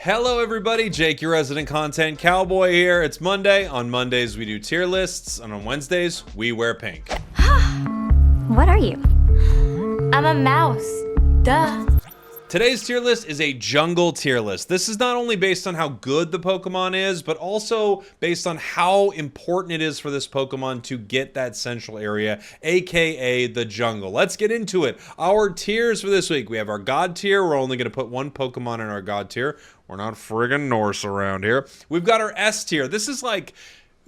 Hello everybody, Jake, your resident content cowboy here. It's Monday. On Mondays we do tier lists, and on Wednesdays we wear pink. What are you? I'm a mouse. Duh. Today's tier list is a jungle tier list. This is not only based on how good the Pokemon is, but also based on how important it is for this Pokemon to get that central area, aka the jungle. Let's get into it. Our tiers for this week. We have our God tier. We're only going to put one Pokemon in our God tier. We're not friggin' Norse around here. We've got our S tier. This is like...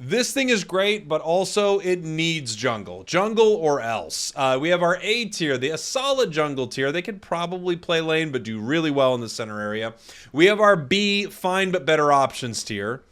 This thing is great, but also it needs jungle. Jungle or else. We have our A tier, a solid jungle tier. They could probably play lane, but do really well in the center area. We have our B, fine but better options tier.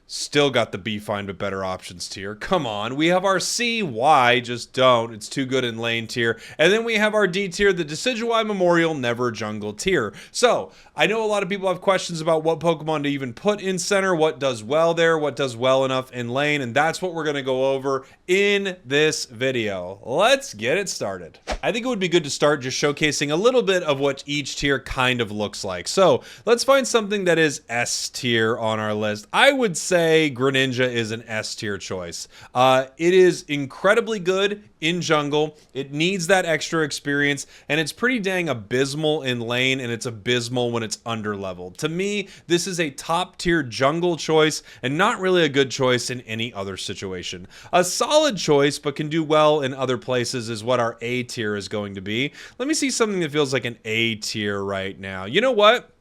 Still got the B, fine but better options tier. Come on. We have our C, why? Just don't. It's too good in lane tier. And then we have our D tier, the Decidueye Memorial Never Jungle tier. So, I know a lot of people have questions about what Pokemon to even put in center, what does well there, what does well enough in lane, and that's what we're going to go over in this video. Let's get it started. I think it would be good to start just showcasing a little bit of what each tier kind of looks like. So, let's find something that is S tier on our list. I would say Greninja is an S tier choice. It is incredibly good in jungle. It needs that extra experience, and it's pretty dang abysmal in lane, and it's abysmal when it's under leveled. To me, this is a top tier jungle choice and not really a good choice in any other situation. A solid choice, but can do well in other places, is what our A tier is going to be. Let me see something that feels like an A tier right now. You know what?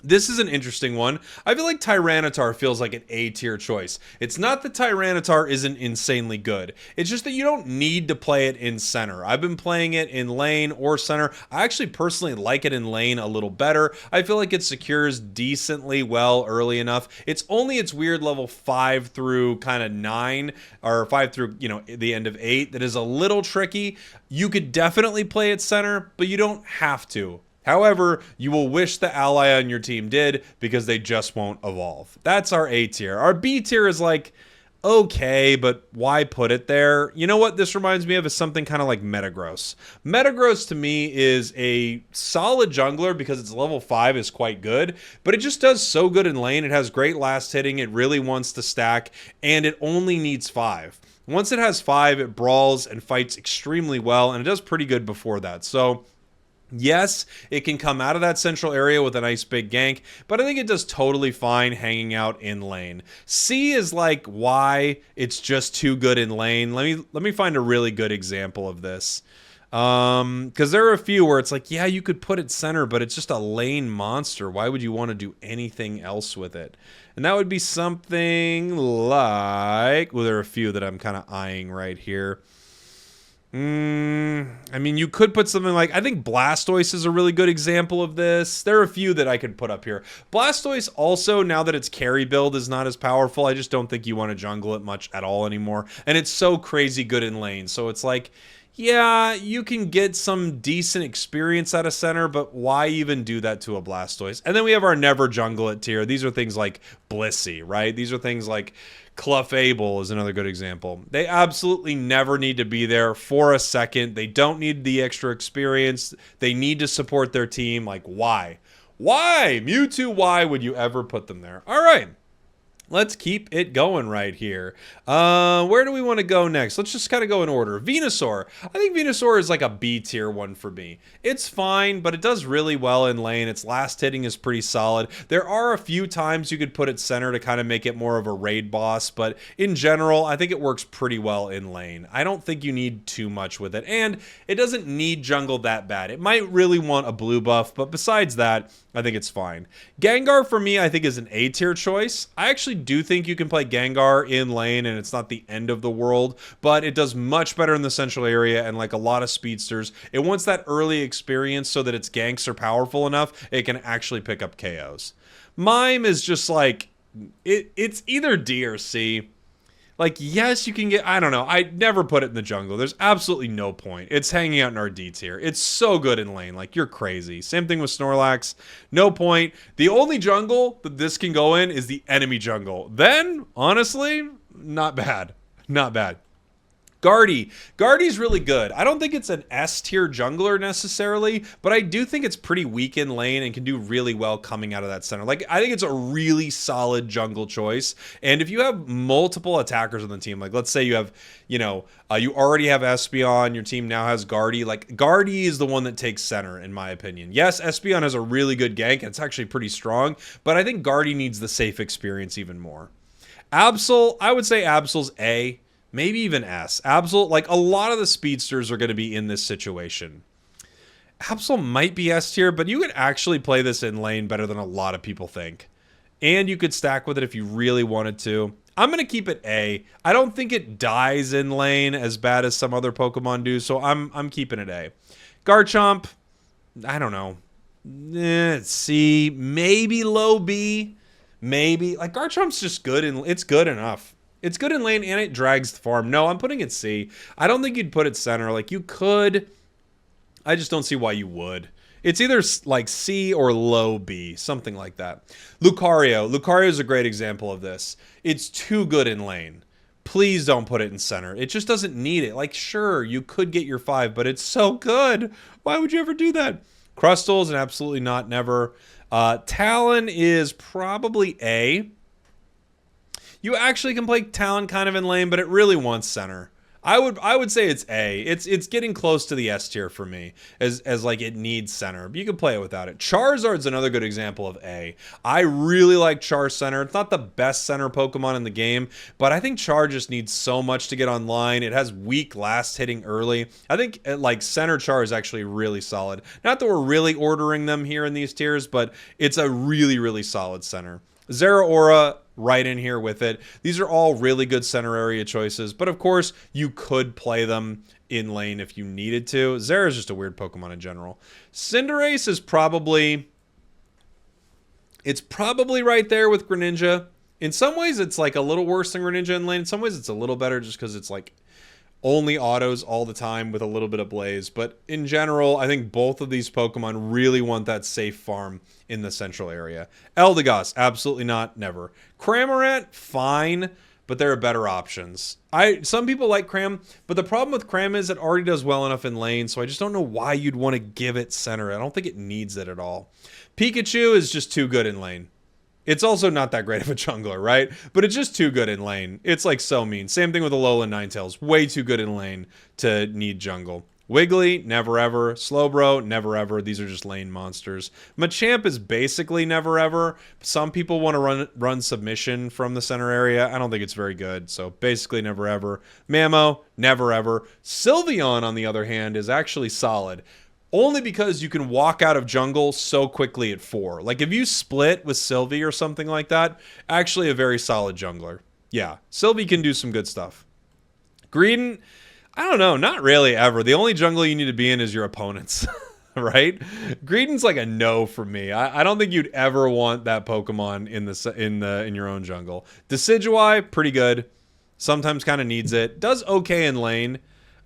This is an interesting one. I feel like Tyranitar feels like an A-tier choice. It's not that Tyranitar isn't insanely good. It's just that you don't need to play it in center. I've been playing it in lane or center. I actually personally like it in lane a little better. I feel like it secures decently well early enough. It's only its weird level 5 through kind of 9, or 5 through, the end of 8 that is a little tricky. You could definitely play it center, but you don't have to. However, you will wish the ally on your team did, because they just won't evolve. That's our A tier. Our B tier is like, okay, but why put it there? You know what this reminds me of is something kind of like Metagross. Metagross to me is a solid jungler because its level 5 is quite good, but it just does so good in lane. It has great last hitting. It really wants to stack, and it only needs 5. Once it has 5, it brawls and fights extremely well, and it does pretty good before that. So... yes, it can come out of that central area with a nice big gank, but I think it does totally fine hanging out in lane. C is like why it's just too good in lane. Let me find a really good example of this. Because there are a few where it's like, yeah, you could put it center, but it's just a lane monster. Why would you want to do anything else with it? And that would be something like, well, there are a few that I'm kind of eyeing right here. I mean, you could put something like, I think Blastoise is a really good example of this. There are a few that I could put up here. Blastoise also, now that its carry build is not as powerful, I just don't think you want to jungle it much at all anymore. And it's so crazy good in lane. So it's like, yeah, you can get some decent experience out of center, but why even do that to a Blastoise? And then we have our never jungle it tier. These are things like Blissey, right? These are things like Clefable is another good example. They absolutely never need to be there for a second. They don't need the extra experience. They need to support their team. Like, why? Why? Mewtwo, why would you ever put them there? All right. Let's keep it going right here. Where do we want to go next? Let's just kind of go in order. Venusaur. I think Venusaur is like a B tier one for me. It's fine, but it does really well in lane. Its last hitting is pretty solid. There are a few times you could put it center to kind of make it more of a raid boss, but in general, I think it works pretty well in lane. I don't think you need too much with it, and it doesn't need jungle that bad. It might really want a blue buff, but besides that, I think it's fine. Gengar for me, I think is an A tier choice. I actually do think you can play Gengar in lane and it's not the end of the world, but it does much better in the central area, and like a lot of speedsters, it wants that early experience so that its ganks are powerful enough it can actually pick up KOs. Mime is just like, it's either D or C. Like, yes, you can get, I don't know. I never put it in the jungle. There's absolutely no point. It's hanging out in our D tier. It's so good in lane. Like, you're crazy. Same thing with Snorlax. No point. The only jungle that this can go in is the enemy jungle. Then, honestly, not bad. Not bad. Guardy's really good. I don't think it's an S tier jungler necessarily, but I do think it's pretty weak in lane and can do really well coming out of that center. Like, I think it's a really solid jungle choice. And if you have multiple attackers on the team, like let's say you have, you already have Espeon, your team now has Guardy. Like, Guardy is the one that takes center, in my opinion. Yes, Espeon has a really good gank, and it's actually pretty strong, but I think Guardy needs the safe experience even more. Absol, I would say Absol's A. Maybe even S. Absol, like a lot of the speedsters are going to be in this situation. Absol might be S tier, but you could actually play this in lane better than a lot of people think. And you could stack with it if you really wanted to. I'm going to keep it A. I don't think it dies in lane as bad as some other Pokemon do, so I'm keeping it A. Garchomp, I don't know. C, maybe low B. Maybe. Like, Garchomp's just good, and it's good enough. It's good in lane, and it drags the farm. No, I'm putting it C. I don't think you'd put it center. Like, you could. I just don't see why you would. It's either, like, C or low B. Something like that. Lucario. Lucario is a great example of this. It's too good in lane. Please don't put it in center. It just doesn't need it. Like, sure, you could get your 5, but it's so good. Why would you ever do that? Crustle is an absolutely not, never. Talon is probably A. You actually can play Talon kind of in lane, but it really wants center. I would say it's A. It's getting close to the S tier for me, as like it needs center. But you can play it without it. Charizard's another good example of A. I really like Char center. It's not the best center Pokemon in the game, but I think Char just needs so much to get online. It has weak last hitting early. I think like center Char is actually really solid. Not that we're really ordering them here in these tiers, but it's a really, really solid center. Zeraora right in here with it. These are all really good center area choices, but of course you could play them in lane if you needed to. Zera is just a weird Pokemon in general. Cinderace is probably right there with Greninja. In some ways it's like a little worse than Greninja in lane. In some ways it's a little better just because it's like only autos all the time with a little bit of Blaze. But in general, I think both of these Pokemon really want that safe farm in the central area. Eldegoss, absolutely not, never. Cramorant, fine, but there are better options. Some people like Cram, but the problem with Cram is it already does well enough in lane, so I just don't know why you'd want to give it center. I don't think it needs it at all. Pikachu is just too good in lane. It's also not that great of a jungler, right? But it's just too good in lane. It's like so mean. Same thing with Alolan Ninetales. Way too good in lane to need jungle. Wiggly, never ever. Slowbro, never ever. These are just lane monsters. Machamp is basically never ever. Some people want to run submission from the center area. I don't think it's very good. So basically never ever. Mamo, never ever. Sylveon, on the other hand, is actually solid. Only because you can walk out of jungle so quickly at 4. Like, if you split with Sylvie or something like that, actually a very solid jungler. Yeah, Sylvie can do some good stuff. Greedent, I don't know, not really ever. The only jungle you need to be in is your opponent's, right? Greedent's like a no for me. I don't think you'd ever want that Pokemon in your own jungle. Decidueye, pretty good. Sometimes kind of needs it. Does okay in lane.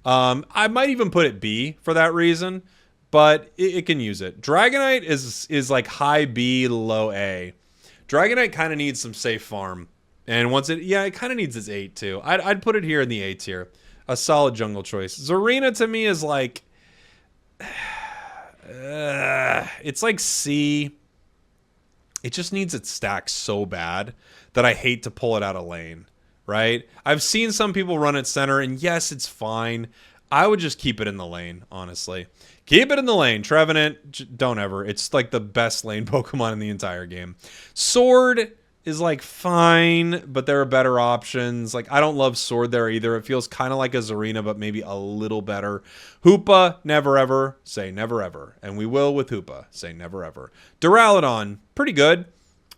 I might even put it B for that reason. But it can use it. Dragonite is like high B, low A. Dragonite kind of needs some safe farm. And once it kind of needs its 8 too. I'd put it here in the A tier. A solid jungle choice. Zarina to me is like... it's like C. It just needs its stack so bad that I hate to pull it out of lane. Right? I've seen some people run at center, and yes, it's fine. I would just keep it in the lane, honestly. Keep it in the lane. Trevenant, don't ever. It's like the best lane Pokemon in the entire game. Sword is like fine, but there are better options. Like, I don't love Sword there either. It feels kind of like a Zarina, but maybe a little better. Hoopa, never ever. Say never ever. And we will with Hoopa. Say never ever. Duraludon, pretty good.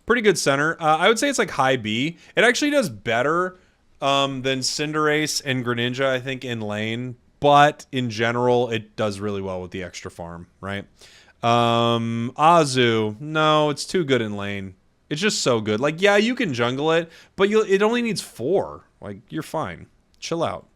Pretty good center. I would say it's like high B. It actually does better than Cinderace and Greninja, I think, in lane. But in general, it does really well with the extra farm, right? Azu, no, it's too good in lane. It's just so good. Like, yeah, you can jungle it, but it only needs 4. Like, you're fine. Chill out.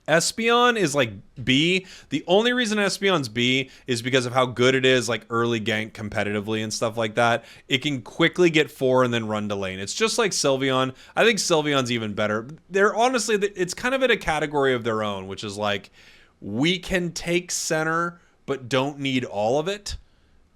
Espeon is like B. The only reason Espeon's B is because of how good it is, like early gank competitively and stuff like that. It can quickly get 4 and then run to lane. It's just like Sylveon. I think Sylveon's even better. They're honestly, it's kind of in a category of their own, which is like, we can take center, but don't need all of it.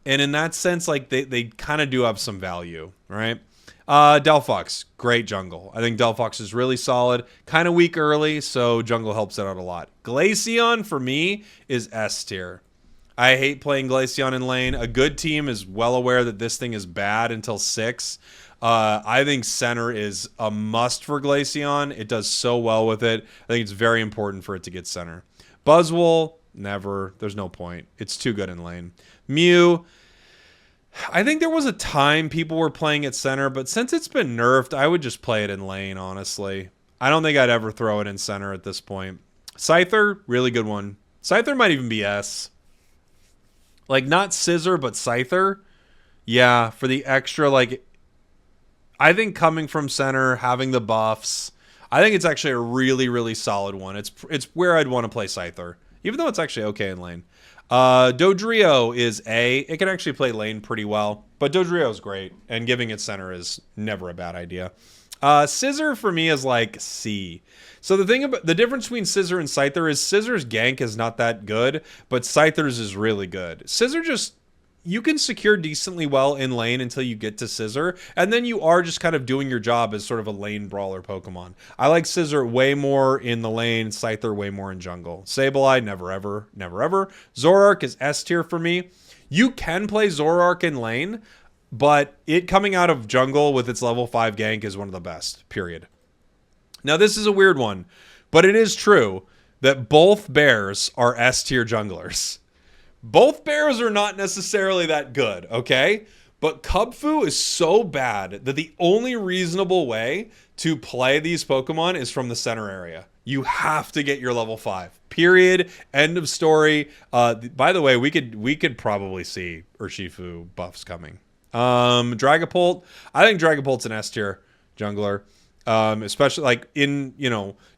And in that sense, like they kind of do have some value, right? Delphox, great jungle. I think Delphox is really solid. Kind of weak early, so jungle helps it out a lot. Glaceon, for me, is S tier. I hate playing Glaceon in lane. A good team is well aware that this thing is bad until 6. I think center is a must for Glaceon. It does so well with it. I think it's very important for it to get center. Buzzwole, never. There's no point. It's too good in lane. Mew, I think there was a time people were playing at center, but since it's been nerfed, I would just play it in lane, honestly. I don't think I'd ever throw it in center at this point. Scyther, really good one. Scyther might even be S. Like, not Scissor, but Scyther. Yeah, for the extra, like, I think coming from center, having the buffs, I think it's actually a really, really solid one. It's where I'd want to play Scyther, even though it's actually okay in lane. Dodrio is A. It can actually play lane pretty well, but Dodrio is great, and giving it center is never a bad idea. Scissor for me is like C. So the difference between Scissor and Scyther is Scissor's gank is not that good, but Scyther's is really good. Scissor just, you can secure decently well in lane until you get to Scissor, and then you are just kind of doing your job as sort of a lane brawler Pokemon. I like Scissor way more in the lane, Scyther way more in jungle. Sableye, never ever, never ever. Zoroark is S tier for me. You can play Zoroark in lane, but it coming out of jungle with its level 5 gank is one of the best, period. Now this is a weird one, but it is true that both bears are S tier junglers. Both bears are not necessarily that good, okay? But Kubfu is so bad that the only reasonable way to play these Pokemon is from the center area. You have to get your level 5. Period. End of story. By the way, we could probably see Urshifu buffs coming. Dragapult. I think Dragapult's an S tier jungler. Especially like in,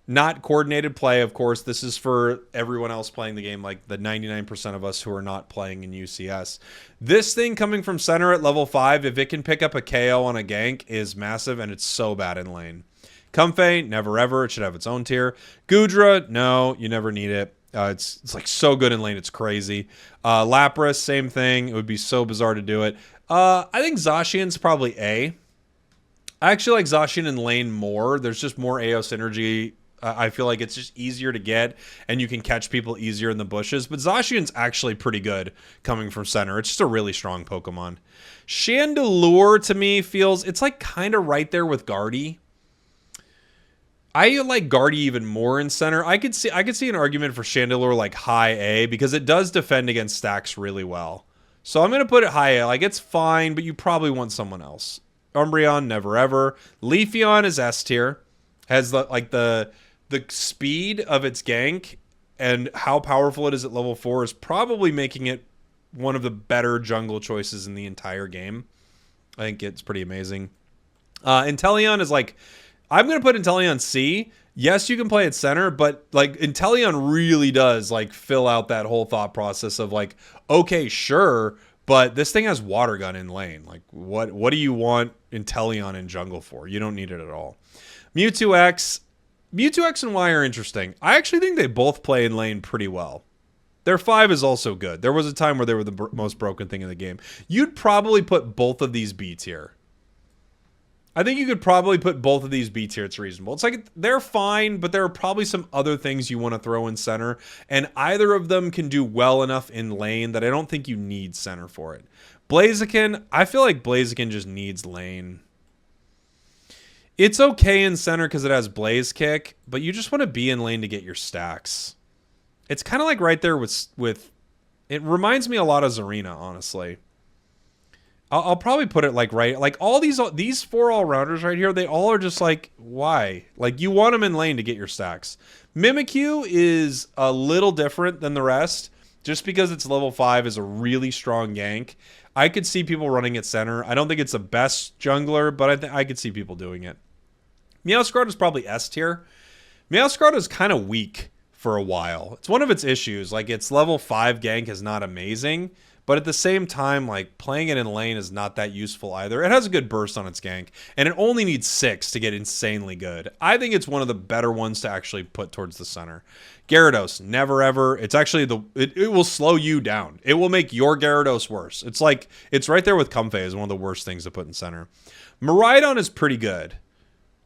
not coordinated play, of course. This is for everyone else playing the game, like the 99% of us who are not playing in UCS. This thing coming from center at level 5, if it can pick up a KO on a gank, is massive, and it's so bad in lane. Comfey, never ever. It should have its own tier. Goodra, no, you never need it. It's like so good in lane, it's crazy. Lapras, same thing. It would be so bizarre to do it. I think Zacian's probably A. I actually like Zacian in lane more. There's just more AO synergy. I feel like it's just easier to get, and you can catch people easier in the bushes. But Zacian's actually pretty good coming from center. It's just a really strong Pokemon. Chandelure, to me, feels... It's like kind of right there with Guardy. I like Guardy even more in center. I could see an argument for Chandelure like high A, because it does defend against stacks really well. So I'm going to put it high A. Like, it's fine, but you probably want someone else. Umbreon, never ever. Leafeon is S tier. Has the speed of its gank and how powerful it is at level 4 is probably making it one of the better jungle choices in the entire game. I think it's pretty amazing. Inteleon is like, I'm going to put Inteleon C. Yes, you can play at center, but like Inteleon really does like fill out that whole thought process of like, okay, sure, but this thing has Water Gun in lane. Like, what do you want Inteleon in jungle for? You don't need it at all. Mewtwo X and Y are interesting. I actually think they both play in lane pretty well. Their 5 is also good. There was a time where they were the most broken thing in the game. You'd probably put both of these B tier. I think you could probably put both of these B tier. It's reasonable. It's like they're fine, but there are probably some other things you want to throw in center, and either of them can do well enough in lane that I don't think you need center for it. Blaziken, I feel like Blaziken just needs lane. It's okay in center because it has Blaze Kick, but you just want to be in lane to get your stacks. It's kind of like right there with it reminds me a lot of Zarina, honestly. I'll probably put it like right, like all these 4 all-rounders right here, they all are just like, why? Like, you want them in lane to get your stacks. Mimikyu is a little different than the rest, just because its level 5 is a really strong gank. I could see people running at center. I don't think it's the best jungler, but I could see people doing it. Meowscarada is probably S tier. Meowscarada is kind of weak for a while. It's one of its issues. Like, its level 5 gank is not amazing, but at the same time, like, playing it in lane is not that useful either. It has a good burst on its gank, and it only needs 6 to get insanely good. I think it's one of the better ones to actually put towards the center. Gyarados, never ever. It's actually it will slow you down. It will make your Gyarados worse. It's like, it's right there with Comfey as one of the worst things to put in center. Miraidon is pretty good.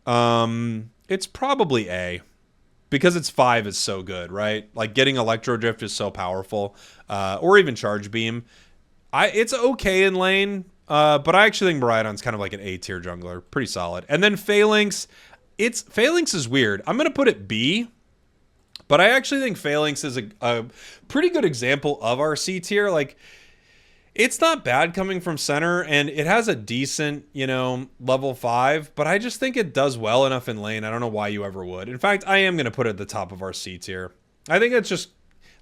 It's probably A. Because its 5 is so good, right? Like, getting Electro Drift is so powerful. Or even Charge Beam. It's okay in lane, but I actually think Miraidon's kind of like an A-tier jungler. Pretty solid. And then Phalanx. Phalanx is weird. I'm going to put it B. But I actually think Phalanx is a pretty good example of our C tier. Like, it's not bad coming from center, and it has a decent, level 5, but I just think it does well enough in lane. I don't know why you ever would. In fact, I am going to put it at the top of our C tier. I think it's just,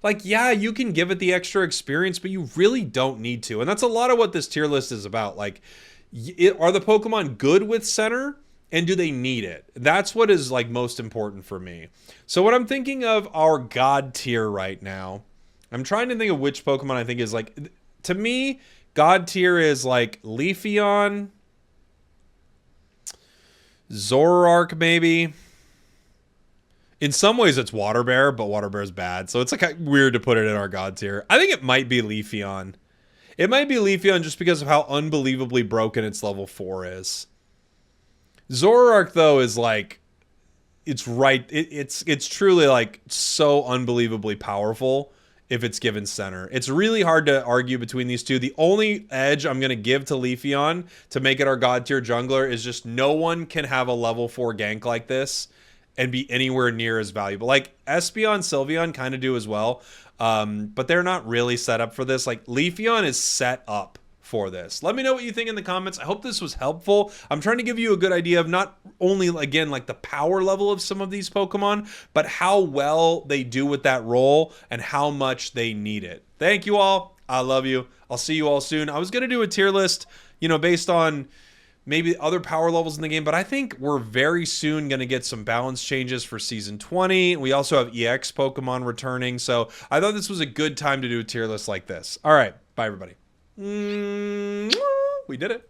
like, yeah, you can give it the extra experience, but you really don't need to. And that's a lot of what this tier list is about. Like, are the Pokemon good with center, and do they need it? That's what is, like, most important for me. So what I'm thinking of our God tier right now, I'm trying to think of which Pokemon I think is, like... To me, God tier is like Leafeon, Zoroark maybe. In some ways it's Water Bear, but Water Bear is bad. So it's like weird to put it in our God tier. I think it might be Leafeon. It might be Leafeon just because of how unbelievably broken its level 4 is. Zoroark though is like, it's right. It's truly like so unbelievably powerful. If it's given center. It's really hard to argue between these two. The only edge I'm going to give to Leafeon to make it our God tier jungler is just no one can have a level 4 gank like this and be anywhere near as valuable. Like, Espeon, Sylveon kind of do as well, but they're not really set up for this. Like, Leafeon is set up for this. Let me know what you think in the comments. I hope this was helpful. I'm trying to give you a good idea of not only, again, like the power level of some of these Pokemon, but how well they do with that role and how much they need it. Thank you all. I love you. I'll see you all soon. I was going to do a tier list, based on maybe other power levels in the game, but I think we're very soon going to get some balance changes for Season 20. We also have EX Pokemon returning, so I thought this was a good time to do a tier list like this. All right. Bye, everybody. We did it.